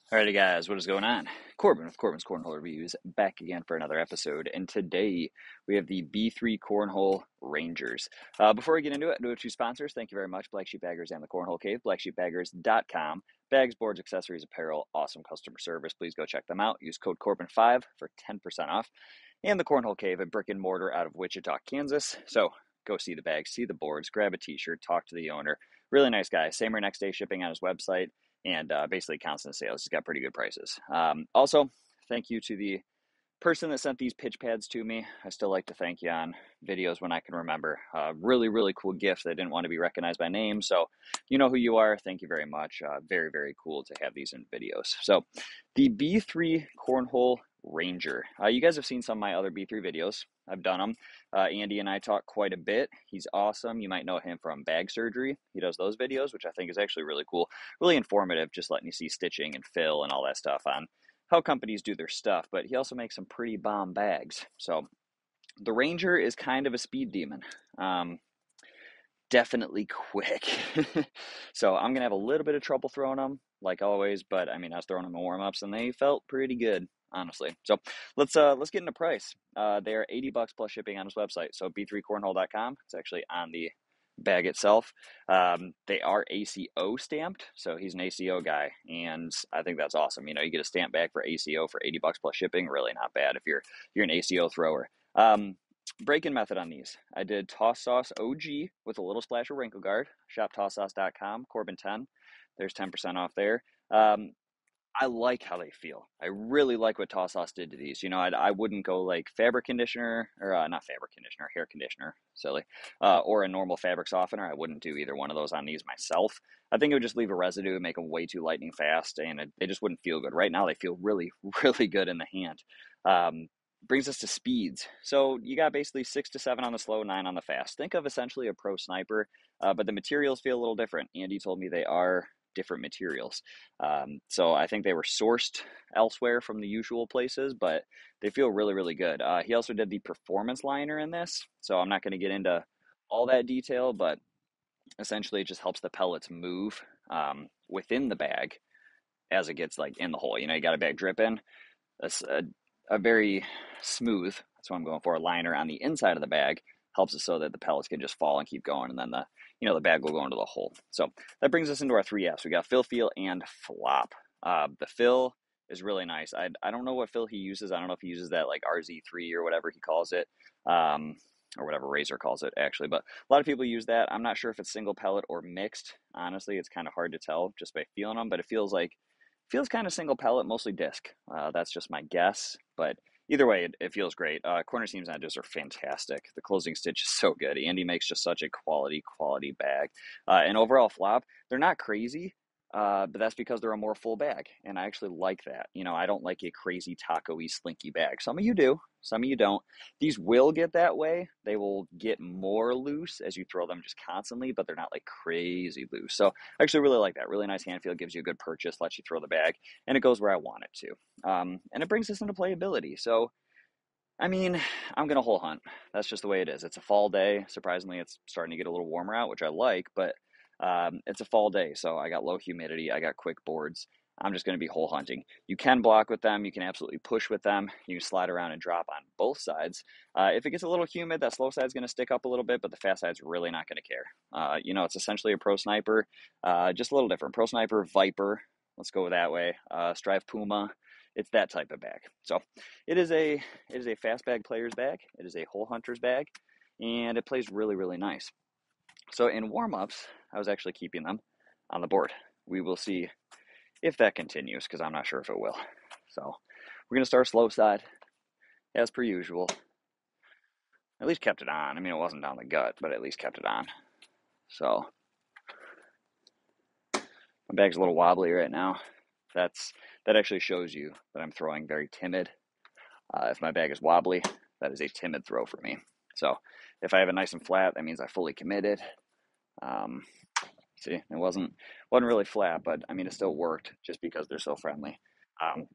Alrighty, guys, what is going on? Corbin with Corbin's Cornhole Reviews back again for another episode, and today we have the B3 Cornhole Rangers. Before we get into it, I do have two sponsors. Thank you very much, Black Sheep Baggers and the Cornhole Cave, blacksheepbaggers.com. Bags, boards, accessories, apparel, awesome customer service. Please go check them out. Use code Corbin5 for 10% off. And the Cornhole Cave, a brick and mortar out of Wichita, Kansas. So go see the bags, see the boards, grab a t-shirt, talk to the owner. Really nice guy. Same or next day shipping on his website. And basically constant sales. He's got pretty good prices. Also, thank you to the person that sent these pitch pads to me. I still like to thank you on videos when I can remember. Really, really cool gift. I didn't want to be recognized by name, so you know who you are. Thank you very much. Very, very cool to have these in videos. So the B3 Cornhole Ranger. You guys have seen some of my other B3 videos. I've done them. Andy and I talk quite a bit. He's awesome. You might know him from Bag Surgery. He does those videos, which I think is actually really cool. Really informative, just letting you see stitching and fill and all that stuff on how companies do their stuff. But he also makes some pretty bomb bags. So the Ranger is kind of a speed demon. Definitely quick. So I'm going to have a little bit of trouble throwing them, like always. But I mean, I was throwing them in warm-ups, and they felt pretty good, honestly. So let's get into price. They're $80 plus shipping on his website. So b3cornhole.com. It's actually on the bag itself. They are ACO stamped, so he's an ACO guy, and I think that's awesome. You know, you get a stamp bag for ACO for $80 plus shipping. Really not bad if you're an ACO thrower. Break-in method on these. I did Toss Sauce OG with a little splash of wrinkle guard. Shop tosssauce.com, Corbin10. There's 10% off there. I like how they feel. I really like what Toss Sauce did to these. You know, I wouldn't go like fabric conditioner, or not fabric conditioner, hair conditioner, silly, or a normal fabric softener. I wouldn't do either one of those on these myself. I think it would just leave a residue and make them way too lightning fast, and they just wouldn't feel good. Right now, they feel really, really good in the hand. Brings us to speeds. So you got basically 6 to 7 on the slow, 9 on the fast. Think of essentially a pro sniper, but the materials feel a little different. Andy told me they are different materials. So I think they were sourced elsewhere from the usual places, but they feel really, really good. He also did the performance liner in this, so I'm not going to get into all that detail, but essentially it just helps the pellets move within the bag as it gets like in the hole. You know, you got a bag drip in. That's a very smooth, that's what I'm going for, a liner on the inside of the bag. Helps it so that the pellets can just fall and keep going, and then the bag will go into the hole. So that brings us into our 3Fs. We got fill, feel, and flop. The fill is really nice. I don't know what fill he uses. I don't know if he uses that like RZ3 or whatever he calls it, or whatever Razor calls it, actually. But a lot of people use that. I'm not sure if it's single pellet or mixed. Honestly, it's kind of hard to tell just by feeling them, but it feels kind of single pellet, mostly disc. That's just my guess, but either way, it feels great. Corner seams on this are fantastic. The closing stitch is so good. Andy makes just such a quality bag. And overall flop, they're not crazy, but that's because they're a more full bag, and I actually like that. You know, I don't like a crazy taco-y slinky bag. Some of you do, some of you don't. These will get that way. They will get more loose as you throw them just constantly, but they're not like crazy loose. So I actually really like that. Really nice hand feel, gives you a good purchase, lets you throw the bag, and it goes where I want it to. And it brings us into playability. So I mean, I'm gonna hole hunt. That's just the way it is. It's a fall day. Surprisingly, it's starting to get a little warmer out, which I like, but it's a fall day, so I got low humidity. I got quick boards. I'm just gonna be hole hunting. You can block with them. You can absolutely push with them. You can slide around and drop on both sides. If it gets a little humid, that slow side's gonna stick up a little bit, but the fast side's really not gonna care. It's essentially a pro sniper, just a little different. Pro sniper, Viper. Let's go that way. Strive Puma. It's that type of bag. So it is a fast bag player's bag. It is a hole hunter's bag, and it plays really, really nice. So in warm-ups, I was actually keeping them on the board. We will see if that continues, because I'm not sure if it will. So we're going to start slow side, as per usual. At least kept it on. I mean, it wasn't down the gut, but at least kept it on. So my bag's a little wobbly right now. That actually shows you that I'm throwing very timid. If my bag is wobbly, that is a timid throw for me. So if I have it nice and flat, that means I fully committed. See, it wasn't really flat, but I mean, it still worked just because they're so friendly.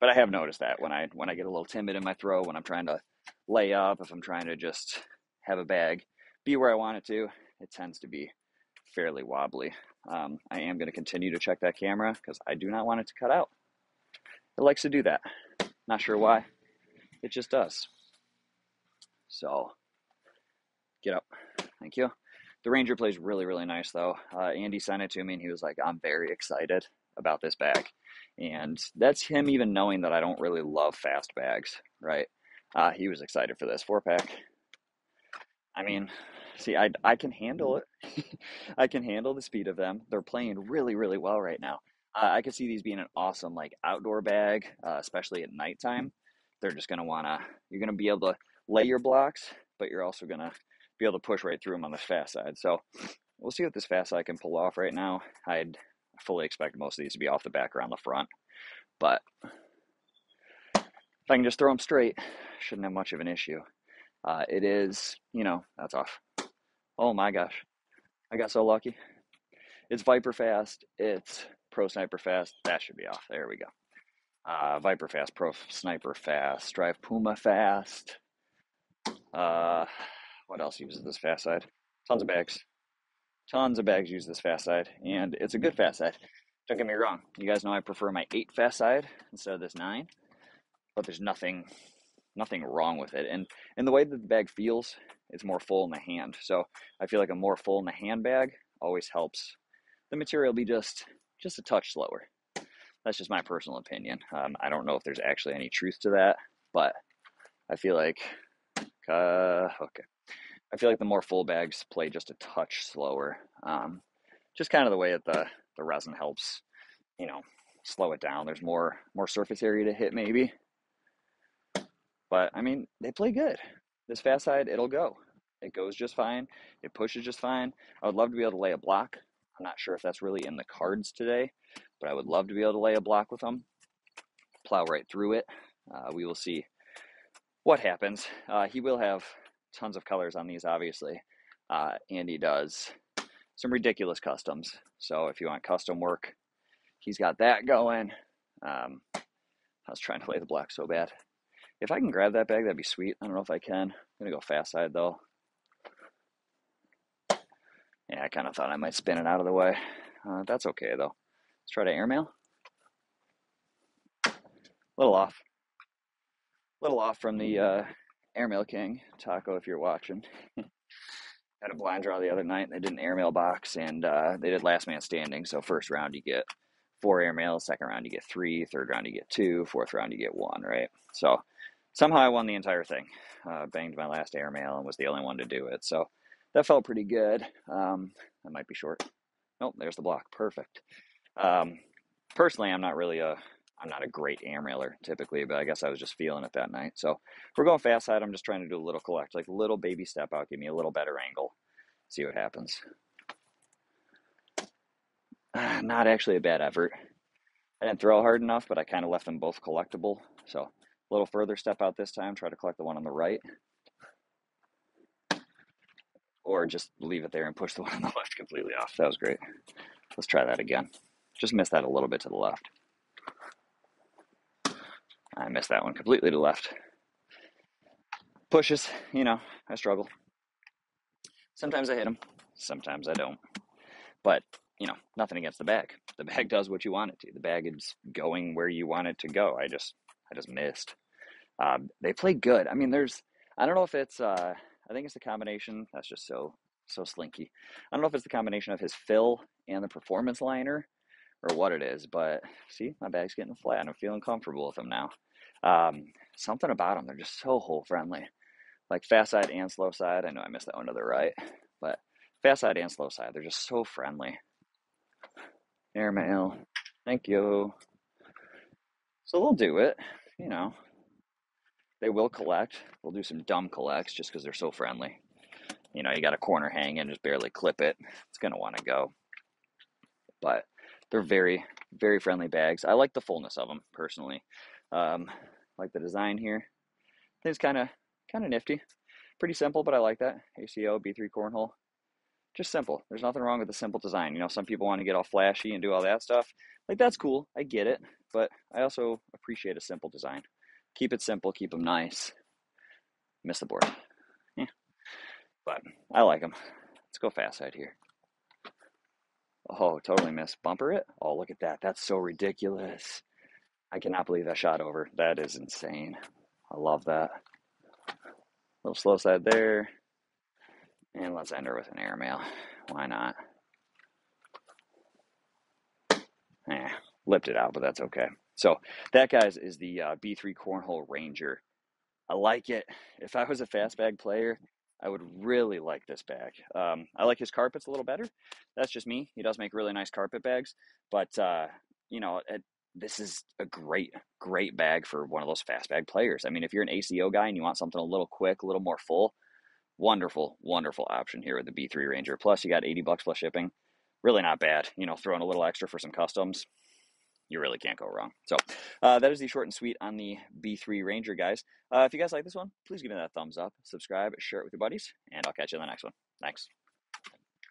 But I have noticed that when I get a little timid in my throw, when I'm trying to lay up, if I'm trying to just have a bag be where I want it to, it tends to be fairly wobbly. I am going to continue to check that camera because I do not want it to cut out. It likes to do that. Not sure why. It just does. So get up. Thank you. The Ranger plays really, really nice though. Andy sent it to me and he was like, I'm very excited about this bag. And that's him even knowing that I don't really love fast bags, right? He was excited for this 4-pack. I mean, see, I can handle it. I can handle the speed of them. They're playing really, really well right now. I could see these being an awesome like outdoor bag, especially at nighttime. They're just gonna wanna, you're gonna be able to lay your blocks, but you're also gonna be able to push right through them on the fast side. So we'll see what this fast side can pull off right now. I'd fully expect most of these to be off the back or on the front, but if I can just throw them straight, shouldn't have much of an issue. It is, that's off. Oh my gosh, I got so lucky. It's Viper Fast. It's Pro Sniper Fast. That should be off. There we go. Viper Fast, Pro Sniper Fast, Drive Puma Fast. What else uses this fast side? Tons of bags. Tons of bags use this fast side, and it's a good fast side. Don't get me wrong. You guys know I prefer my 8 fast side instead of this 9, but there's nothing wrong with it. And the way that the bag feels, it's more full in the hand. So I feel like a more full in the hand bag always helps the material be just a touch slower. That's just my personal opinion. I don't know if there's actually any truth to that, but I feel like okay. I feel like the more full bags play just a touch slower. Just kind of the way that the resin helps, slow it down. There's more surface area to hit maybe. But I mean, they play good. This fast side, it'll go. It goes just fine. It pushes just fine. I would love to be able to lay a block. I'm not sure if that's really in the cards today, but I would love to be able to lay a block with them. Plow right through it. We will see what happens. He will have tons of colors on these, obviously. Andy does some ridiculous customs. So if you want custom work, he's got that going. I was trying to lay the block so bad. If I can grab that bag, that'd be sweet. I don't know if I can. I'm going to go fast side, though. Yeah, I kind of thought I might spin it out of the way. That's okay, though. Let's try to airmail. A little off. A little off from the airmail king. Taco, if you're watching. Had a blind draw the other night. They did an airmail box, and they did last man standing. So first round, you get 4 airmails. Second round, you get 3. Third round, you get 2. Fourth round, you get 1, right? So somehow I won the entire thing. Banged my last airmail and was the only one to do it. So that felt pretty good. That might be short. Nope, there's the block. Perfect. Personally, I'm not a great airmailer typically, but I guess I was just feeling it that night. So we're going fast side. I'm just trying to do a little collect, like a little baby step out, give me a little better angle. See what happens. Not actually a bad effort. I didn't throw hard enough, but I kind of left them both collectible. So a little further step out this time, try to collect the one on the right. Or just leave it there and push the one on the left completely off. That was great. Let's try that again. Just missed that a little bit to the left. I missed that one completely to the left. Pushes, I struggle. Sometimes I hit them, sometimes I don't. But, nothing against the bag. The bag does what you want it to. The bag is going where you want it to go. I just missed. They play good. I mean, I don't know if it's, I think it's the combination. That's just so slinky. I don't know if it's the combination of his fill and the performance liner or what it is, but see, my bag's getting flat and I'm feeling comfortable with them now. Something about them, they're just so hole friendly. Like fast side and slow side. I know I missed that one to the right, but fast side and slow side, they're just so friendly. Airmail. Thank you. So they'll do it, They will collect. We'll do some dumb collects just because they're so friendly. You got a corner hang and just barely clip it. It's going to want to go. But they're very, very friendly bags. I like the fullness of them, personally. Like the design here. It's kind of nifty. Pretty simple, but I like that. ACO, B3 Cornhole. Just simple. There's nothing wrong with the simple design. Some people want to get all flashy and do all that stuff. Like, that's cool. I get it. But I also appreciate a simple design. Keep it simple. Keep them nice. Miss the board. Yeah. But I like them. Let's go fast side here. Oh, totally missed. Bumper it? Oh, look at that. That's so ridiculous. I cannot believe that shot over. That is insane. I love that. Little slow side there. And let's end her with an airmail. Why not? Lipped it out, but that's okay. So that, guys, is the B3 Cornhole Ranger. I like it. If I was a fast bag player, I would really like this bag. I like his carpets a little better. That's just me. He does make really nice carpet bags, but this is a great bag for one of those fast bag players. I mean, if you're an ACO guy and you want something a little quick, a little more full, wonderful option here with the B3 Ranger. Plus, you got $80 plus shipping. Really not bad. Throwing a little extra for some customs, you really can't go wrong. So that is the short and sweet on the B3 Ranger, guys. If you guys like this one, please give me that thumbs up, subscribe, share it with your buddies, and I'll catch you in the next one. Thanks.